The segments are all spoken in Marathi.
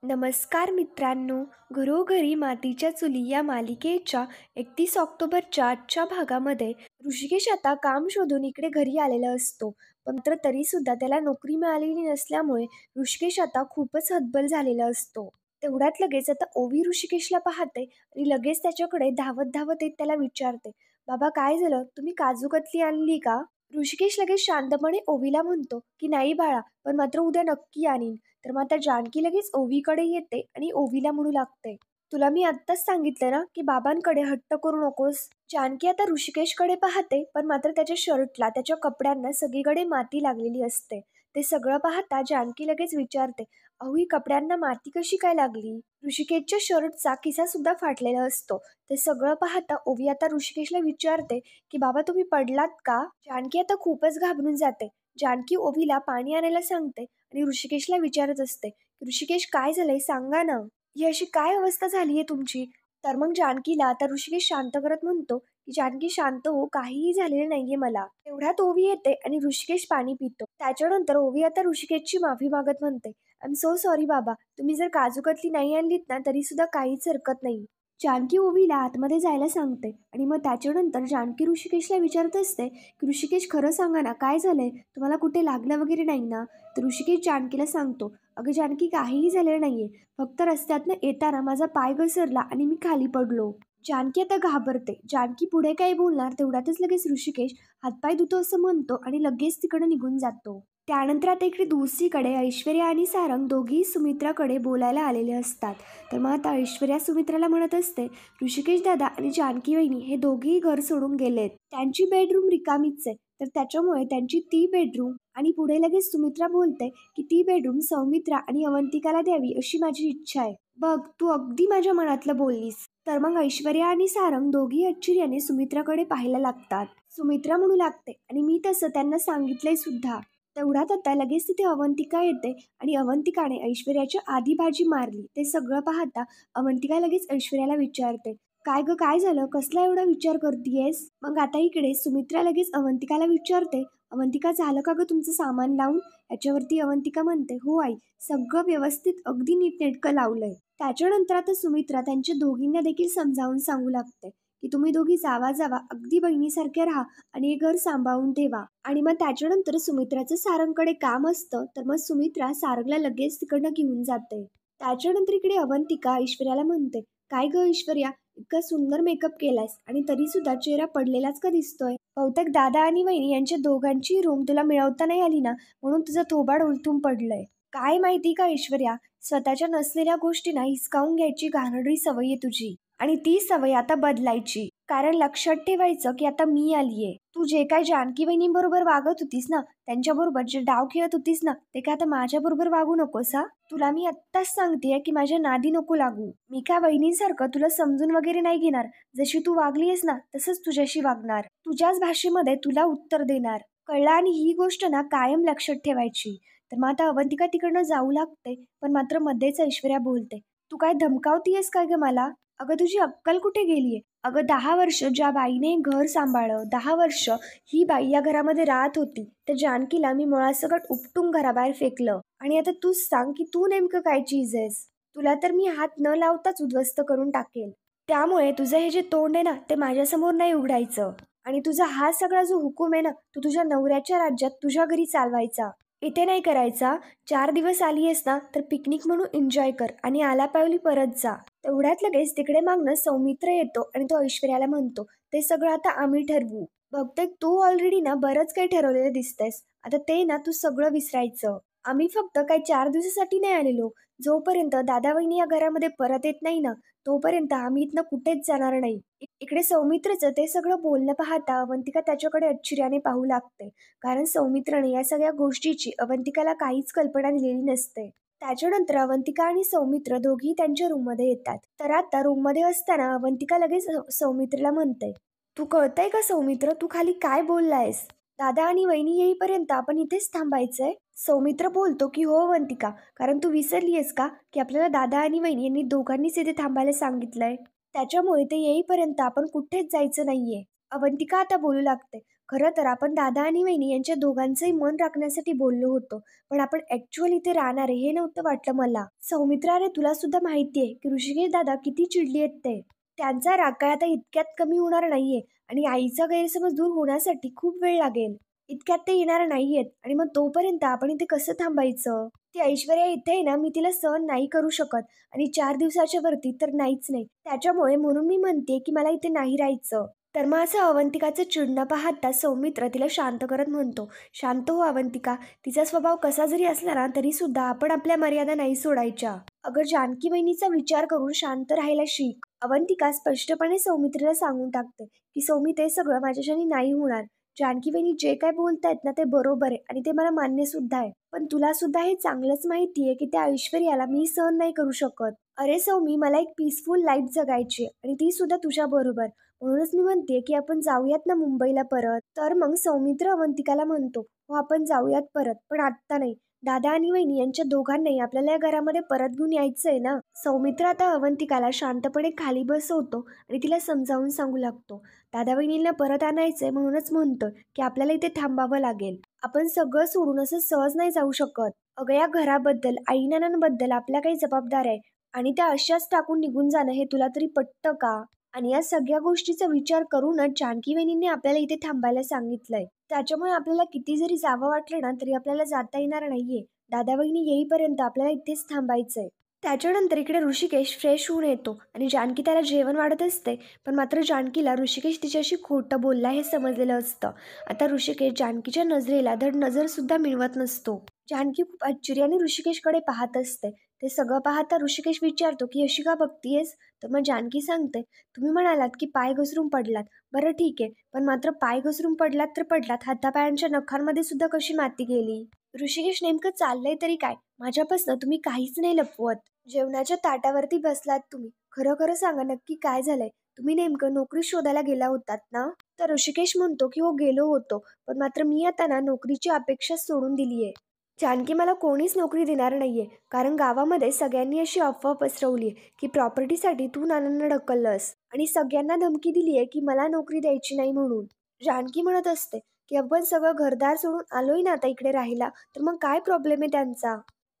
नमस्कार मित्रांनो, घरोघरी मातीच्या चुली या मालिकेच्या 31 ऑक्टोबरच्या आजच्या भागामध्ये ऋषिकेश आता काम शोधून इकडे घरी आलेला असतो. पण मात्र तरीसुद्धा त्याला नोकरी मिळालेली नसल्यामुळे ऋषिकेश आता खूपच हतबल झालेला असतो. तेवढ्यात लगेच आता ओवी ऋषिकेशला पाहते आणि लगेच त्याच्याकडे धावत धावत येत त्याला विचारते, "बाबा काय झालं? तुम्ही काजू कतली आणली का?" ऋषिकेश लगेच शांतपणे ओवीला म्हणतो की "नाही बाळा, पण मात्र उद्या नक्की आणीन." तर मग आता जानकी लगेच ओवीकडे येते आणि ओवीला म्हणू लागते, "तुला मी आत्ताच सांगितलं ना की बाबांकडे हट्ट करू नकोस." जानकी आता ऋषिकेशकडे पाहते, पण मात्र त्याच्या शर्टला, त्याच्या कपड्यांना सगळीकडे माती लागलेली असते. ते सगळं पाहता जानकी लगेच विचारते, "अहो, ही कपड्यांना माती कशी काय लागली?" ऋषिकेशच्या शर्टचा खिसा सुद्धा फाटलेला असतो. ते सगळं पाहता ओवी आता ऋषिकेशला विचारते की "बाबा, तुम्ही पडलात का?" जानकी आता खूपच घाबरून जाते. जानकी ओवीला पाणी आणायला सांगते आणि ऋषिकेशला विचारत असते, "ऋषिकेश, काय झालंय सांगा ना? ही अशी काय अवस्था झाली आहे तुमची?" तर मग जानकीला आता ऋषिकेश शांत करत म्हणतो की "जानकी शांत हो, काहीही झालेलं नाहीये मला." तेवढ्यात ओवी येते आणि ऋषिकेश पाणी पितो. त्याच्यानंतर ओवी आता ऋषिकेशची माफी मागत म्हणते, "आय एम सो सॉरी बाबा, तुम्ही जर काजू कतली नाही आणलीत ना तरी सुद्धा काहीच हरकत नाही." जानकी ओवीला आतमध्ये जायला सांगते आणि मग त्याच्यानंतर जानकी ऋषिकेशला विचारत असते की "ऋषिकेश, खरं सांगा ना, काय झालंय? तुम्हाला कुठे लागलं वगैरे नाही ना?" तर ऋषिकेश जानकीला सांगतो, "अगं जानकी, काहीही झालेलं नाहीये. फक्त रस्त्यातनं येताना माझा पाय घसरला आणि मी खाली पडलो." जानकी आता घाबरते. जानकी पुढे काय बोलणार तेवढ्यातच लगेच ऋषिकेश हातपाय धुतो असं म्हणतो आणि लगेच तिकडे निघून जातो. त्यानंतर आता इकडे दुसरीकडे ऐश्वर्या आणि सारंग दोघेही सुमित्राकडे बोलायला आलेले असतात. तर मग आता ऐश्वर्या सुमित्राला म्हणत असते, "ऋषिकेश दादा आणि जानकी वहिनी हे दोघेही घर सोडून गेलेत. त्यांची बेडरूम रिकामीच आहे. तर त्याच्यामुळे त्यांची ती बेडरूम आणि पुढे लगेच सुमित्रा बोलते की ती बेडरूम सौमित्रा आणि अवंतिकाला द्यावी अशी माझी इच्छा आहे." "बघ, तू अगदी माझ्या मनातलं बोललीस." तर मग ऐश्वर्या आणि सारंग दोघी आश्चर्याने सुमित्राकडे पाहायला लागतात. सुमित्रा म्हणू लागते, "आणि मी तसं त्यांना सांगितलंय सुद्धा." तेवढ्यात आता लगेच तिथे अवंतिका येते आणि अवंतिकाने ऐश्वर्याच्या आधी बाजी मारली. ते सगळं पाहता अवंतिका लगेच ऐश्वर्याला विचारते, "काय ग, काय झालं? कसला एवढा विचार करतीयेस?" मग आता इकडे सुमित्रा लगेच अवंतिकाला विचारते, "अवंतिका, झालं का ग तुमचं सामान लावून?" याच्यावरती अवंतिका म्हणते, "हो आई, सगळं व्यवस्थित अगदी नीटनेटकं लावलंय." त्याच्यानंतर आता सुमित्रा त्यांच्या दोघींना देखील समजावून सांगू लागते की "तुम्ही दोघी जावा जावा, अगदी बहिणीसारखे राहा आणि हे घर सांभाळून ठेवा." आणि मग त्याच्यानंतर सुमित्राचं सारंगकडे काम असतं, तर मग सुमित्रा सारंगला लगेच तिकडनं घेऊन जाते. त्याच्यानंतर इकडे अवंतिका ऐश्वर्याला म्हणते, "काय ग ऐश्वर्या, इतका सुंदर मेकअप केलायस आणि तरी सुद्धा चेहरा पडलेलाच का दिसतोय? बहुतेक दादा आणि वहिनी यांच्या दोघांची रूम तुला मिळवता नाही आली ना, म्हणून तुझं थोबाड उलटून पडलंय." "काय माहिती का ऐश्वर्या, स्वतःच्या नसलेल्या गोष्टींना हिसकावून घ्यायची घाणेरडी सवय आहे तुझी आणि ती सवय आता बदलायची. कारण लक्षात ठेवायचं की आता मी आलीये. तू जे काय जानकी वहिनींबरोबर वागत होतीस ना, त्यांच्याबरोबर जे डाव खेळत होतीस ना, ते काय आता माझ्याबरोबर वागू नकोस हा. तुला मी आत्ताच सांगतेय की माझ्या नादी नको लागू. मी काय वहिनींसारखं तुला समजून वगैरे नाही घेणार. जशी तू वागलीयस ना तसंच तुझ्याशी वागणार. तुझ्याच भाषेमध्ये तुला उत्तर देणार. कळलं? आणि ही गोष्ट ना कायम लक्षात ठेवायची." तर मग आता अवंतिका तिकडनं जाऊ लागते, पण मात्र मध्येच ऐश्वर्या बोलते, "तू काय धमकावतीयस काय ग मला? अगं, तुझी अक्कल कुठे गेलीये? अगं, 10 वर्ष ज्या बाईने घर सांभाळलं, 10 वर्ष ही बाई या घरामध्ये राहत होती, त्या जानकीला मी मुळासकट उपटून घराबाहेर फेकलं. आणि आता तूच सांग की तू नेमकं काय चीज आहेस? तुला तर मी हात न लावताच उद्ध्वस्त करून टाकेल. त्यामुळे तुझं हे जे तोंड आहे ना, ते माझ्यासमोर नाही उघडायचं. आणि तुझा हा सगळा जो हुकूम आहे ना, तो तुझ्या नवऱ्याच्या राज्यात तुझ्या घरी चालवायचा. इथे नाही करायचा. 4 दिवस आलीयस ना, तर पिकनिक म्हणून एन्जॉय कर आणि आलापावली परत जा." तेवढ्यात लगेच तिकडे मागणं सौमित्र येतो आणि तो ऐश्वर्याला म्हणतो, "ते सगळं आता आम्ही ठरवू. बहुतेक तू ऑलरेडी ना बरंच काही ठरवलेलं दिसतंयस. आता ते ना तू सगळं विसरायचं. आम्ही फक्त काही 4 दिवसासाठी नाही आलेलो. जोपर्यंत दादा वहिनी या घरामध्ये परत येत नाही ना, तोपर्यंत आम्ही इथनं कुठेच जाणार नाही." इकडे सौमित्रचं ते सगळं बोलणं पाहता अवंतिका त्याच्याकडे आश्चर्याने पाहू लागते. कारण सौमित्राने या सगळ्या गोष्टीची अवंतिकाला काहीच कल्पना दिलेली नसते. त्याच्यानंतर अवंतिका आणि सौमित्र दोघी त्यांच्या रूममध्ये येतात. तर आता रूममध्ये असताना अवंतिका लगेच सौमित्रला म्हणते, "तू कळतंय का सौमित्र, तू खाली काय बोललायस? दादा आणि वहिनी येईपर्यंत आपण इथेच थांबायचंय?" सौमित्र बोलतो की "हो अवंतिका, कारण तू विसरलीयस का की आपल्याला दादा आणि वहिनी यांनी दोघांनीच इथे थांबायला सांगितलंय. त्याच्यामुळे ते येईपर्यंत आपण कुठेच जायचं नाहीये." अवंतिका आता बोलू लागते, खरं तर आपण दादा आणि वहिनी यांच्या दोघांचंही मन राखण्यासाठी बोललो होतो. पण आपण ॲक्च्युअली इथे राहणार आहे हे नव्हतं वाटलं मला. सौमित्रा, अरे तुला सुद्धा माहिती आहे की ऋषिकेश दादा किती चिडली आहेत ते. त्यांचा राग काय आता इतक्यात कमी होणार नाहीये आणि आईचा गैरसमज दूर होण्यासाठी खूप वेळ लागेल. इतक्यात ते येणार नाहीयेत आणि मग तोपर्यंत आपण इथे कसं थांबायचं? ती ऐश्वर्या इथे आहे ना, मी तिला सहन नाही करू शकत आणि 4 दिवसाच्या वरती तर नाहीच नाही. त्याच्यामुळे म्हणून मी म्हणते की मला इथे नाही राहायचं. तर मग असं अवंतिकाचं चिडणं पाहता सौमित्र तिला शांत करत म्हणतो, "शांत हो अवंतिका. तिचा स्वभाव कसा जरी असला ना तरी सुद्धा आपण आपल्या मर्यादा नाही सोडायच्या. अगं जानकी वहिनीचा विचार करून शांत राहायला शिक." अवंतिका स्पष्टपणे सौमित्रीला सांगून टाकते की सौमी, ते सगळं माझ्याच्याने नाही होणार. जानकी वहिनी जे काय बोलतायत ना ते बरोबर आहे आणि ते मला मान्य सुद्धा आहे. पण तुला सुद्धा हे चांगलंच माहिती आहे की त्या ऐश्वर्याला मी सहन नाही करू शकत. अरे सौमी, मला एक पीसफुल लाईफ जगायची आहे आणि ती सुद्धा तुझ्याबरोबर. म्हणूनच मी म्हणते की आपण जाऊयात ना मुंबईला परत. तर मग सौमित्र अवंतिकाला म्हणतो, हो आपण जाऊयात परत, पण आत्ता नाही. दादा आणि वहिनी यांच्या दोघांनाही आपल्याला या घरामध्ये परत घेऊन यायचंय ना. सौमित्र आता अवंतिकाला शांतपणे खाली बसवतो आणि तिला समजावून सांगू लागतो, दादा वहिनींना परत आणायचंय म्हणूनच म्हणतोय की आपल्याला इथे थांबावं लागेल. आपण सगळं सोडून असं सहज नाही जाऊ शकत. अगं या घराबद्दल, आई नानांबद्दल आपल्या काही जबाबदाऱ्या आहे आणि त्या अशाच टाकून निघून जाणं हे तुला तरी पटतं का? आणि या सगळ्या गोष्टीचा विचार करूनच जानकी वहिनींनी आपल्याला इथे थांबायला सांगितलंय. त्याच्यामुळे आपल्याला किती जरी जावं वाटलं ना तरी आपल्याला जाता येणार नाहीये. दादा वहिनी येईपर्यंत आपल्याला इथेच थांबायचंय. त्याच्यानंतर इकडे ऋषिकेश फ्रेश होऊन येतो आणि जानकी त्याला जेवण वाढत असते. पण मात्र जानकीला ऋषिकेश तिच्याशी खोटं बोलला हे समजलेलं असतं. आता ऋषिकेश जानकीच्या नजरेला धड नजर सुद्धा मिळवत नसतो. जानकी खूप आश्चर्याने ऋषिकेशकडे पाहत असते. ते सगळं पाहता ऋषिकेश विचारतो की अशी का बघतीयेस? तर मग जानकी सांगते, तुम्ही म्हणालात की पाय घसरून पडलात. बरं ठीक आहे, पण मात्र पाय घसरून पडलात तर पडलात, हातापायांच्या नखांमध्ये सुद्धा कशी माती गेली? ऋषिकेश, नेमकं चाललंय तरी काय? माझ्यापासून तुम्ही काहीच नाही लपवत. जेवणाच्या ताटावरती बसलात तुम्ही. खरं खरं सांगा, नक्की काय झालंय? तुम्ही नेमकं नोकरी शोधायला गेला होतात ना? तर ऋषिकेश म्हणतो की हो गेलो होतो, पण मात्र मी आता ना नोकरीची अपेक्षा सोडून दिलीये. जानकी, मला कोणीच नोकरी देणार नाहीये, कारण गावामध्ये सगळ्यांनी अशी अफवा पसरवली की प्रॉपर्टीसाठी तू नानांना ढकललंस आणि सगळ्यांना धमकी दिली आहे की मला नोकरी द्यायची नाही म्हणून. जानकी म्हणत असते की आपण सगळं घरदार सोडून आलोय ना आता इकडे राहायला, तर मग काय प्रॉब्लेम आहे त्यांचा?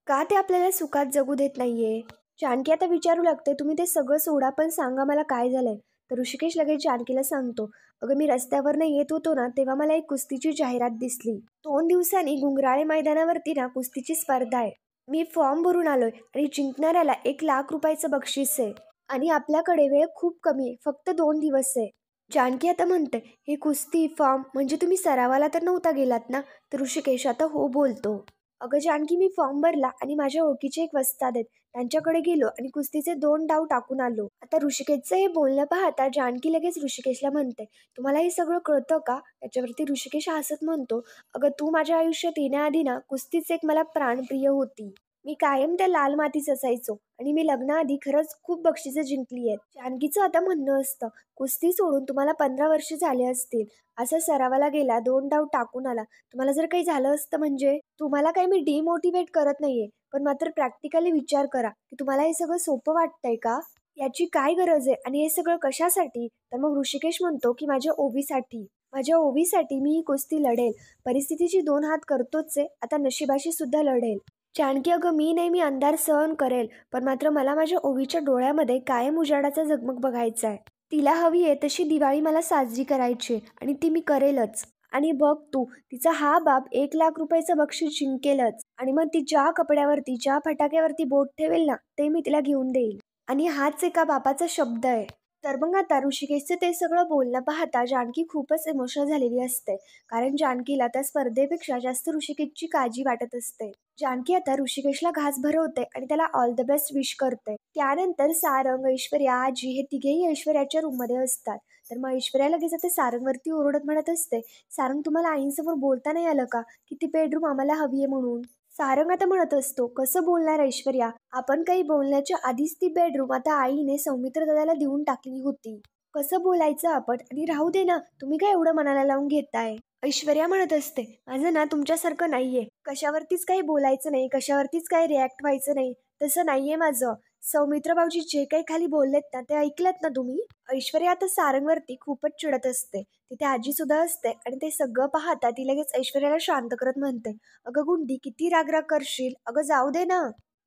का ते आपल्याला सुखात जगू देत नाहीये? जानकी आता विचारू लागते, तुम्ही ते सगळं सोडा, पण सांगा मला काय झालंय? तर ऋषिकेश लगेच जानकीला सांगतो, अगं मी रस्त्यावरनं येत होतो ना तेव्हा मला एक कुस्तीची जाहिरात दिसली. 2 दिवसांनी गुंगराळे मैदानावरती ना कुस्तीची स्पर्धा आहे. मी फॉर्म भरून आलोय आणि जिंकणाऱ्याला 1,00,000 रुपयाचं बक्षीस आहे आणि आपल्याकडे वेळ खूप कमी आहे, फक्त 2 दिवस आहे. जानकी आता म्हणते, हे कुस्ती फॉर्म म्हणजे तुम्ही सरावाला तर नव्हता गेलात ना? तर ऋषिकेश आता हो बोलतो. अगं जानकी, मी फॉर्म भरला आणि माझ्या ओळखीचे एक वस्ताद आहेत, त्यांच्याकडे गेलो आणि कुस्तीचे 2 डाव टाकून आलो. आता ऋषिकेशचं हे बोलणं पाहता जानकी लगेच ऋषिकेशला म्हणते, तुम्हाला हे सगळं कळतं का? त्याच्यावरती ऋषिकेश हसत म्हणतो, अगं तू माझ्या आयुष्यात येण्याआधी ना कुस्तीच एक मला प्राणप्रिय होती. मी कायम त्या लाल मातीच असायचो आणि मी लग्नाआधी खरंच खूप बक्षिसं जिंकली आहेत. जानकीचं आता म्हणणं असतं, कुस्ती सोडून तुम्हाला 15 वर्ष झाले असतील. असं सरावाला गेला, 2 डाव टाकून आला. तुम्हाला जर काही झालं असतं म्हणजे? तुम्हाला काही मी डिमोटिवेट करत नाहीये, पण मात्र प्रॅक्टिकली विचार करा की तुम्हाला हे सगळं सोपं वाटतंय का? याची काय गरज आहे आणि हे सगळं कशासाठी? तर मग ऋषिकेश म्हणतो की माझ्या ओवीसाठी. माझ्या ओवीसाठी मी ही कुस्ती लढेल. परिस्थितीची 2 हात करतोच आहे, आता नशिबाशी सुद्धा लढेल. जानकी, अगं मी नाही, मी अंधार सहन करेल, पण मात्र मला माझ्या ओवीच्या डोळ्यामध्ये कायम उजाडाचा झगमग बघायचा आहे. तिला हवी आहे तशी दिवाळी मला साजरी करायची आणि ती मी करेलच. आणि बघ तू, तिचा हा बाप 1,00,000 रुपयाचं बक्षीस जिंकेलच आणि मग ती ज्या कपड्यावरती, ज्या फटाक्यावरती बोट ठेवेल ना, ते मी तिला घेऊन देईल. आणि हाच एका बापाचा शब्द आहे. तर मग आता ऋषिकेशचं ते सगळं बोलणं पाहता जानकी खूपच इमोशनल झालेली असते. कारण जानकीला त्या स्पर्धेपेक्षा जास्त ऋषिकेशची काळजी वाटत असते. जानकी आता ऋषिकेशला घास भरवते आणि त्याला ऑल द बेस्ट विश करते. त्यानंतर सारंग, ऐश्वर्या, आजी हे तिघेही ऐश्वर्याच्या रूममध्ये असतात. तर मग ऐश्वर्या लगेच आता सारंगवरती ओरडत म्हणत असते, सारंग तुला आईंसमोर बोलता नाही आलं का की ती बेडरूम आम्हाला हवी आहे म्हणून? सारंग आता म्हणत असतो, कसं बोलणार ऐश्वर्या? आपण काही बोलण्याच्या आधीच ती बेडरूम आता आईने सौमित्र दादाला देऊन टाकली होती. कसं बोलायचं आपण? आणि राहू दे ना, तुम्ही काय एवढं मनाला लावून घेताय? ऐश्वर्या म्हणत असते, माझं ना तुमच्यासारखं नाहीये. कशावरतीच काही बोलायचं नाही, कशावरतीच काही रिॲक्ट व्हायचं नाही, तसं नाहीये माझं. सौमित्र भाऊजी जे काही खाली बोललेत ना ते ऐकलत ना तुम्ही? ऐश्वर्या आता सारंगवरती खूपच चिडत असते. तिथे आजी सुद्धा असते आणि ते सगळं पाहता ती लगेच ऐश्वर्याला शांत करत म्हणते, "अगं गुंडी किती राग-राग करशील? अगं जाऊ दे ना."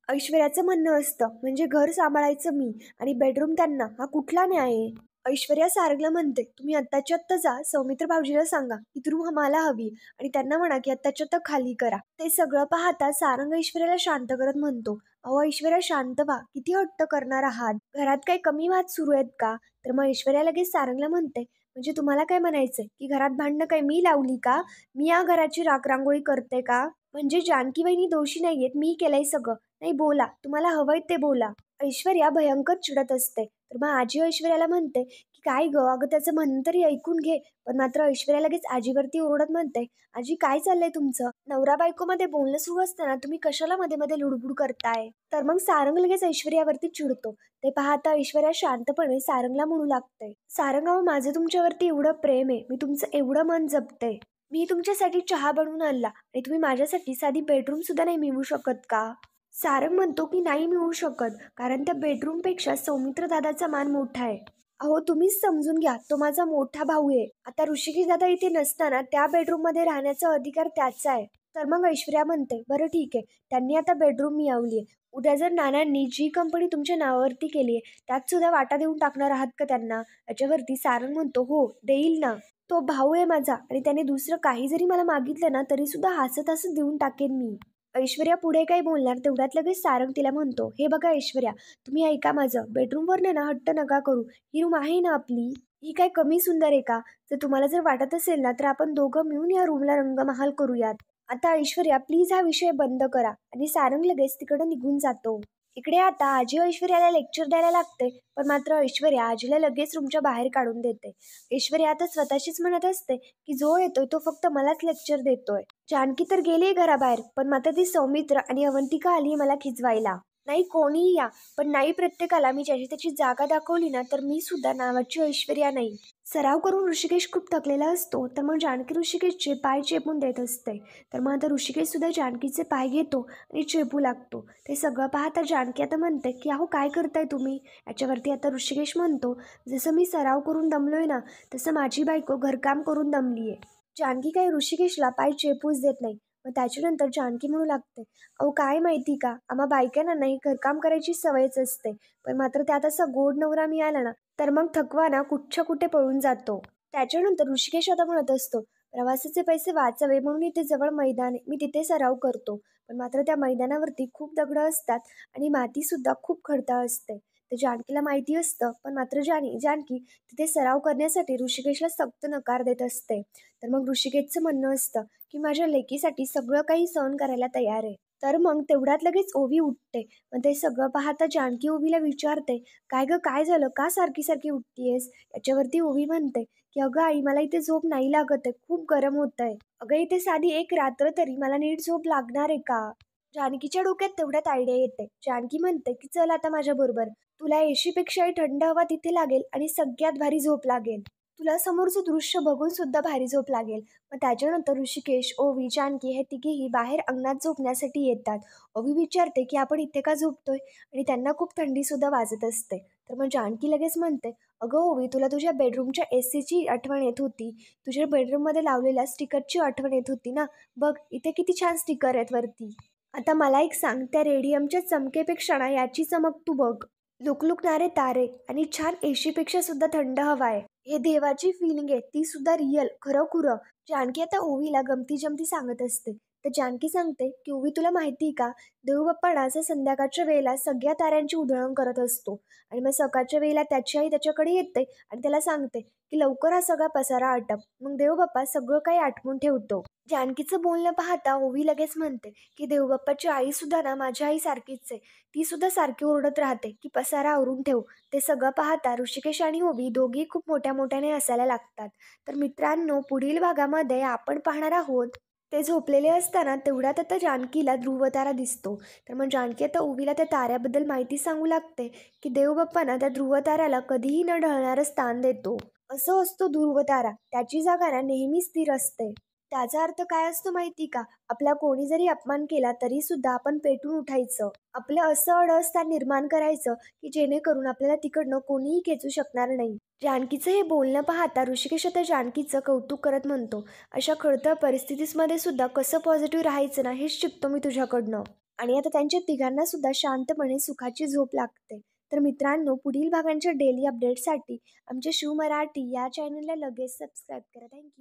ऐश्वर्याचं म्हणणं असतं, "म्हणजे घर सांभाळायचं मी आणि बेडरूम त्यांना, हा कुठला न्याय आहे?" ऐश्वर्या सारंगला म्हणते, "तुम्ही आत्ताच्या आत्ता जा सौमित्र भाऊजीला सांगा की ती रूम मला हवी आणि त्यांना म्हणा की आत्ताच्या आत्ता खाली करा." ते सगळं पाहता सारंग ऐश्वर्याला शांत करत म्हणतो, "अहो ऐश्वर्या शांत व्हा, किती हट्ट करणार आहात? घरात काही कमी वाद सुरू आहेत का?" तर मग ऐश्वर्या लगेच सारंगला म्हणते, "म्हणजे तुम्हाला काय म्हणायचंय की घरात भांडणं काही मी लावली का? मी या घराची राखरांगोळी करते का? म्हणजे जानकी वहिनी दोषी नाहीयेत, मी केलंय सगळं. नाही बोला, तुम्हाला हवंय ते बोला." ऐश्वर्या भयंकर चिडत असते. तर मग आजी ऐश्वर्याला म्हणते, की "काय गं, अगं त्याचं म्हणणं तरी ऐकून घे." पण मात्र ऐश्वर्या लगेच आजीवरती ओरडत म्हणते, "आजी काय चाललंय तुमचं? नवरा बायकोमध्ये बोलणं सुरू असताना तुम्ही कशाला मध्ये-मध्ये लुडबुड करताय?" तर मग सारंग लगेच ऐश्वर्यावरती चिडतो. ते पाहता ऐश्वर्या शांतपणे सारंगला म्हणू लागते, "सारंग अहो माझं तुमच्यावरती एवढं प्रेम आहे. मी तुमचं एवढं मन जपते. मी तुमच्यासाठी चहा बनवून आणला आणि तुम्ही माझ्यासाठी साधी बेडरूम सुद्धा नाही मिळवू शकत का?" सारंग म्हणतो की नाही मिळू शकत कारण त्या बेडरूमपेक्षा सौमित्र दादाचा मान मोठा आहे. अहो तुम्हीच समजून घ्या, तो माझा मोठा भाऊ आहे. आता ऋषिकेश दादा इथे नसताना त्या बेडरूम मध्ये राहण्याचा अधिकार त्याचा आहे. तर मग ऐश्वर्या म्हणते, "बरं ठीक आहे, त्यांनी आता बेडरूम मिळवली आहे. उद्या जर नानांनी जी कंपनी तुमच्या नावावरती केली आहे त्यात सुद्धा वाटा देऊन टाकणार आहात का त्यांना?" याच्यावरती सारंग म्हणतो, "हो देईल ना. तो भाऊ आहे माझा आणि त्याने दुसरं काही जरी मला मागितलं ना तरी सुद्धा हसत हसत देऊन टाकेन मी." ऐश्वर्या पुढे काय बोलणार तेवढ्यात लगेच सारंग तिला म्हणतो, "हे बघा ऐश्वर्या, तुम्ही ऐका माझं. बेडरूमवर ना हट्ट नका करू. ही रूम आहे ना आपली, ही काय कमी सुंदर आहे का? जर तुम्हाला जर वाटत असेल ना तर आपण दोघं मिळून या रूमला रंगमहाल करूयात." आता ऐश्वर्या प्लीज हा विषय बंद करा आणि सारंग लगेच तिकडे निघून जातो. इकडे आता आजी ऐश्वर्याला लेक्चर द्यायला लागते, पण मात्र ऐश्वर्या आजीला लगेच रूमच्या बाहेर काढून देते. ऐश्वर्या आता स्वतःशीच म्हणत असते, की जो येतोय तो फक्त मलाच लेक्चर देतोय. जानकी तर गेली घराबाहेर, पण मात्र ती सौमित्र आणि अवंतिका आली मला खिजवायला. नाही कोणीही या, पण नाही प्रत्येकाला मी ज्याची त्याची जागा दाखवली ना तर मी सुद्धा नावाची ऐश्वर्या नाही. सराव करून ऋषिकेश खूप थकलेला असतो, तर मग जानकी ऋषिकेशचे पाय चेपून देत असते. तर मग आता ऋषिकेश सुद्धा जानकीचे पाय घेतो आणि चेपू लागतो. ते सगळं पाहता जानकी आता म्हणते, की "अहो काय करताय तुम्ही?" याच्यावरती आता ऋषिकेश म्हणतो, "जसं मी सराव करून दमलोय ना, तसं माझी बायको घरकाम करून दमलीये." जानकी काही ऋषिकेशला पाय चेपूच देत नाही. मग त्याच्यानंतर जानकी म्हणू लागते, "अहो काय माहिती का, आम्हा बायकांना नाही घरकाम करायची सवयच असते. पण मात्र त्यात असा गोड नवरा मिळाला ना, तर मग थकवा ना कुठच्या कुठे पळून जातो." त्याच्यानंतर ऋषिकेश आता म्हणत असतो, "प्रवासाचे पैसे वाचावे म्हणून इथे जवळ मैदान आहे. मी तिथे सराव करतो. पण मात्र त्या मैदानावरती खूप दगडं असतात आणि मातीसुद्धा खूप खडताळ असते." ते जानकीला माहिती असतं, पण मात्र जानकी तिथे सराव करण्यासाठी ऋषिकेशला सक्त नकार देत असते. तर मग ऋषिकेशचं म्हणणं असतं, की माझ्या लेकीसाठी सगळं काही सहन करायला तयार आहे. तर मग तेवढ्यात लगेच ओवी उठते. मग ते सगळं पाहता जानकी ओवीला विचारते, "काय गं काय झालं? का सारखी-सारखी उठतीयेस?" याच्यावरती ओवी म्हणते, की "अगं आई मला इथे झोप नाही लागत आहे. खूप गरम होतंय. अगं इथे साधी एक रात्र तरी मला नीट झोप लागणार आहे का?" जानकीच्या डोक्यात तेवढ्यात आयडिया येते. जानकी म्हणते, की "चल आता माझ्याबरोबर. तुला एशीपेक्षाही थंड हवा तिथे लागेल आणि सगळ्यात भारी झोप लागेल. तुला समोरचं दृश्य बघून सुद्धा भारी झोप लागेल." मग त्याच्यानंतर ऋषिकेश, ओवी, जानकी हे तिघेही बाहेर अंगणात झोपण्यासाठी येतात. ओवी विचारते, की "आपण इथे का झोपतोय?" आणि त्यांना खूप थंडी सुद्धा वाजत असते. तर मग जानकी लगेच म्हणते, "अगं ओवी, तुला तुझ्या बेडरूमच्या एसीची आठवण येत होती. तुझ्या बेडरूममध्ये लावलेल्या स्टिकरची आठवण येत होती ना? बघ इथे किती छान स्टिकर आहेत वरती. आता मला एक सांग, त्या रेडियमच्या चमकेपेक्षा ना याची चमक तू बघ. लुकलुकणारे तारे आणि छान एशीपेक्षा सुद्धा थंड हवा आहे. हे देवाची फिलिंग आहे, ती सुद्धा रिअल, खरं-खुरं." जानकी आता ओवीला गमती-जमती सांगत असते. तर जानकी सांगते, की "ओवी तुला माहिती आहे का, देवबाप्पा ना असं संध्याकाळच्या वेळेला सगळ्या ताऱ्यांची उधळण करत असतो आणि मग सकाळच्या वेळेला त्याची आई त्याच्याकडे येते आणि त्याला सांगते, की लवकर हा सगळा पसारा आटप. मग देवबाप्पा सगळं काही आटवून ठेवतो." जानकीचं बोलणं पाहता ओवी लगेच म्हणते, की "देवबाप्पाची आई सुद्धा ना माझ्या आईसारखीच आहे. ती सुद्धा सारखी ओरडत राहते, की पसारा आवरून ठेव." ते सगळं पाहता ऋषिकेश आणि ओवी दोघेही खूप मोठ्या-मोठ्याने हसायला लागतात. तर मित्रांनो, पुढील भागामध्ये आपण पाहणार आहोत, ते झोपलेले असताना तेवढ्यात आता जानकीला ध्रुवतारा दिसतो. तर मग जानकी आता ओवीला त्या ताऱ्याबद्दल माहिती सांगू लागते, की देवबाप्पा ना त्या ध्रुवताऱ्याला कधीही न ढळणारं स्थान देतो. असं असतो ध्रुवतारा, त्याची जागा ना नेहमी स्थिर असते. त्याचा अर्थ काय असतो माहिती का? आपला कोणी जरी अपमान केला तरी सुद्धा आपण पेटून उठायचं. आपलं असं अडस्थान निर्माण करायचं, की जेणेकरून आपल्याला तिकडनं कोणीही खेचू शकणार नाही. जानकीचं हे बोलणं पाहता ऋषिकेश आता जानकीचं कौतुक करत म्हणतो, "अशा खडतर परिस्थितीमध्ये सुद्धा कसं पॉझिटिव्ह राहायचं ना, हेच शिकतो मी तुझ्याकडनं." आणि आता त्यांच्या तिघांना सुद्धा शांतपणे सुखाची झोप लागते. तर मित्रांनो, पुढील भागांच्या डेली अपडेट्ससाठी आमच्या शिव मराठी या चॅनलला लगेच सबस्क्राईब करा. थँक